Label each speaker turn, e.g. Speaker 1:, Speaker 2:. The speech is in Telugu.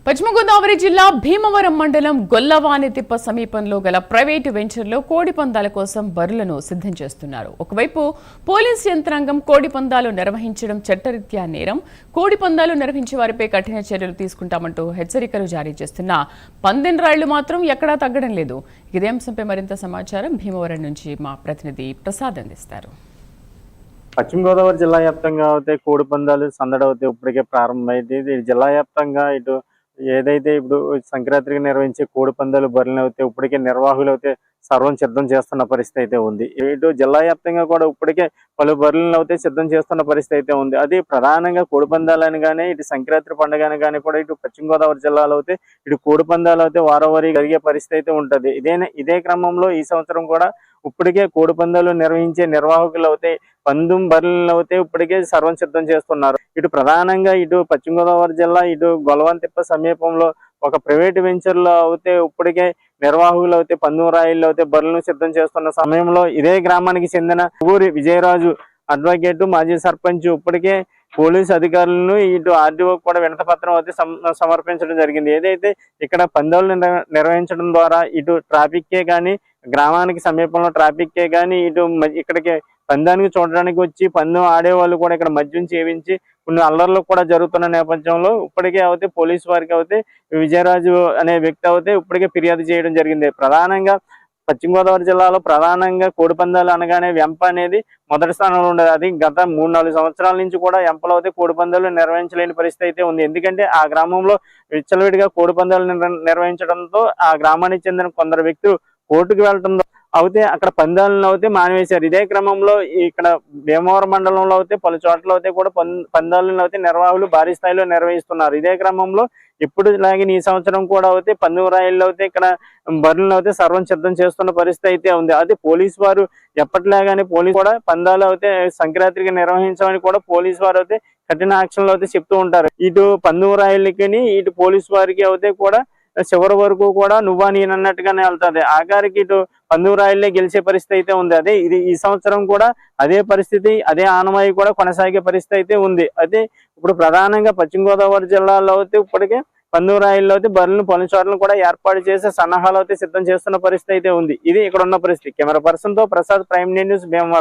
Speaker 1: పశ్చిమ గోదావరి జిల్లా భీమవరం మండలం గొల్లవానితిప్ప సమీపంలో గల ప్రైవేటు వెంచర్లో కోడి పందాల కోసం బర్రెలను సిద్ధం చేస్తున్నారు. ఒకవైపు పోలీస్ యంత్రాంగం కోడి పందాలు నిర్వహించడం చట్టరీత్యా నేరం, కోడి పందాలు నిర్వహించే వారిపై కఠిన చర్యలు తీసుకుంటామంటూ హెచ్చరికలు జారీ చేస్తున్న పందెం రాళ్లు మాత్రం ఎక్కడా తగ్గడం లేదు. ఇదే అంశంపై మరింత సమాచారం భీమవరం నుంచి మా ప్రతినిధి ప్రసాద్ అందిస్తారు.
Speaker 2: పశ్చిమ గోదావరి జిల్లా వ్యాప్తంగా అయితే కోడి పందాలు సందడి ఇప్పటికే ప్రారంభమైంది. జిల్లా వ్యాప్తంగా ఇటు ఏదైతే ఇప్పుడు సంక్రాంతికి నిర్వహించే కోడి పందాలు బరులను అయితే ఇప్పటికే నిర్వాహకులు అయితే సర్వం సిద్ధం చేస్తున్న పరిస్థితి అయితే ఉంది. ఇటు జిల్లా వ్యాప్తంగా కూడా ఇప్పటికే పలు బరులను అయితే సిద్ధం చేస్తున్న పరిస్థితి అయితే ఉంది. అది ప్రధానంగా కోడి పందాలని కానీ ఇటు సంక్రాంతి పండుగ కానీ కూడా ఇటు పశ్చిమ గోదావరి జిల్లాలో అయితే ఇటు కోడి పందాలు అయితే వారవారీ జరిగే పరిస్థితి అయితే ఉంటది. ఇదే క్రమంలో ఈ సంవత్సరం కూడా ఇప్పటికే కోడి పందాలు నిర్వహించే నిర్వాహకులు అయితే పందెం బరులను అయితే ఇప్పటికే సర్వం సిద్ధం చేస్తున్నారు. ఇటు ప్రధానంగా ఇటు పశ్చిమ గోదావరి జిల్లా ఇటు గొల్లవానితిప్ప సమీపంలో ఒక ప్రైవేట్ వెంచర్ లో అయితే ఇప్పటికే నిర్వాహకులు అయితే పందెం రాయిల్లో అయితే బరులను సిద్ధం చేస్తున్న సమయంలో ఇదే గ్రామానికి చెందిన ఊరి విజయరాజు అడ్వకేట్ మాజీ సర్పంచ్ ఇప్పటికే పోలీసు అధికారులను ఇటు ఆర్డీఓ కూడా వినతి పత్రం అయితే సమర్పించడం జరిగింది. ఏదైతే ఇక్కడ పందాలు నిర్వహించడం ద్వారా ఇటు ట్రాఫిక్కే కానీ గ్రామానికి సమీపంలో ట్రాఫిక్కే కానీ ఇటు ఇక్కడికి పందానికి చూడడానికి వచ్చి పందెం ఆడే వాళ్ళు కూడా ఇక్కడ మద్యం సేవించి కొన్ని అల్లర్లు కూడా జరుగుతున్న నేపథ్యంలో ఇప్పటికే అయితే పోలీసు వారికి అయితే విజయరాజు అనే వ్యక్తి అయితే ఇప్పటికే ఫిర్యాదు చేయడం జరిగింది. ప్రధానంగా పశ్చిమ గోదావరి జిల్లాలో ప్రధానంగా కోడి పందాలు అనగానే వెంప అనేది మొదటి స్థానంలో ఉండదు. అది గత 3-4 సంవత్సరాల నుంచి కూడా వెంపలో అయితే కోడి పందాలు నిర్వహించలేని పరిస్థితి అయితే ఉంది. ఎందుకంటే ఆ గ్రామంలో విచ్చలవిడిగా కోడి పందాలు నిర్వహించడంతో ఆ గ్రామానికి చెందిన కొందరు వ్యక్తులు కోర్టుకు వెళ్లడంతో అయితే అక్కడ పందాలను అయితే మానివేశారు. ఇదే క్రమంలో ఇక్కడ భీమవరం మండలంలో అయితే పలు చోట్ల అయితే కూడా పందాలను అయితే నిర్వాహకులు భారీ స్థాయిలో నిర్వహిస్తున్నారు. ఇదే క్రమంలో ఇప్పుడు లాగిన ఈ సంవత్సరం కూడా అయితే పందెం రాయిల్లో అయితే ఇక్కడ బరులను అయితే సర్వం సిద్ధం చేస్తున్న పరిస్థితి అయితే ఉంది. అది పోలీసు వారు ఎప్పటిలాగానే పోలీసు కూడా పందాలు అయితే సంక్రాంతికి నిర్వహించమని కూడా పోలీసు వారు అయితే కఠిన యాక్షన్లు అయితే చెప్తూ ఉంటారు. ఇటు పందెం రాయిలకి ఇటు పోలీసు వారికి అయితే కూడా చివరి వరకు కూడా నువ్వా నేనన్నట్టుగానే వెళ్తుంది. ఆఖరికి ఇటు పందెం రాయిల్లే గెలిచే పరిస్థితి అయితే ఉంది. అదే ఈ సంవత్సరం కూడా అదే పరిస్థితి అదే ఆనవాయి కూడా కొనసాగే పరిస్థితి అయితే ఉంది. అయితే ఇప్పుడు ప్రధానంగా పశ్చిమ గోదావరి జిల్లాలో అయితే ఇప్పటికే పందెం రాయిల్లో అయితే బరులను పలు చోట్లను కూడా ఏర్పాటు చేసే సన్నాహాలు అయితే సిద్ధం చేస్తున్న పరిస్థితి అయితే ఉంది. ఇది ఇక్కడ ఉన్న పరిస్థితి. కెమెరా పర్సన్ తో ప్రసాద్, ప్రైమ్ న్యూస్, భీమవరం.